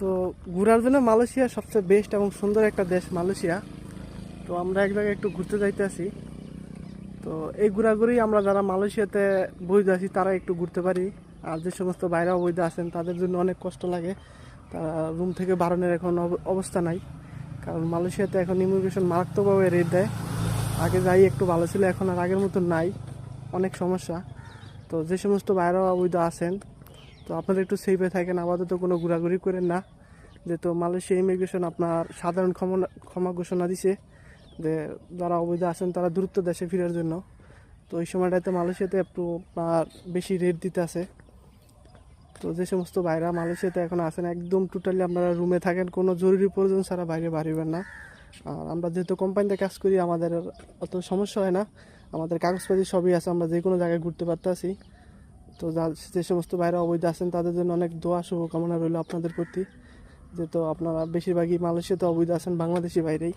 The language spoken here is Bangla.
তো ঘোরার জন্য মালয়েশিয়া সবচেয়ে বেস্ট এবং সুন্দর একটা দেশ মালয়েশিয়া। তো আমরা এক জায়গায় একটু ঘুরতে যাইতে আছি। তো এই ঘোরাঘুরি আমরা যারা মালয়েশিয়াতে বৈধ আছি তারা একটু ঘুরতে পারি। আর যে সমস্ত বাইরে অবৈধ আছেন তাদের জন্য অনেক কষ্ট লাগে, তারা রুম থেকে বারণের এখন অবস্থা নাই। কারণ মালয়েশিয়াতে এখন ইমিগ্রেশন মারাত্মকভাবে রেট দেয়। আগে যাই একটু ভালো ছিল, এখন আর আগের মতো নাই, অনেক সমস্যা। তো যে সমস্ত বাইরে অবৈধ আছেন, তো আপনারা একটু সেফে থাকেন, আপাতত কোনো ঘোরাঘুরি করেন না। যেহেতু মালয়েশিয়া ইমিগ্রেশন আপনার সাধারণ ক্ষমা ঘোষণা দিছে যে যারা অবৈধ আছেন তারা দ্রুত দেশে ফেরার জন্য। তো এই সময়টাতে মালয়েশিয়াতে একটু আপনার বেশি রেট দিতে আছে। তো যে সমস্ত ভাইরা মালয়েশিয়াতে এখন আছেন একদম টোটালি আপনারা রুমে থাকেন, কোনো জরুরি প্রয়োজন ছাড়া বাইরে বাড়িবেন না। আর আমরা যেহেতু কোম্পানিতে কাজ করি আমাদের অত সমস্যা হয় না, আমাদের কাগজপাতি সবই আছে, আমরা যে কোনো জায়গায় ঘুরতে পারতেছি। তো যে সমস্ত ভাইরা অবৈধ আছেন তাদের জন্য অনেক দোয়া শুভকামনা রইল আপনাদের প্রতি। যেহেতু আপনারা বেশিরভাগই মালয়েশিয়াতে অবৈধ আছেন বাংলাদেশি বাইরেই।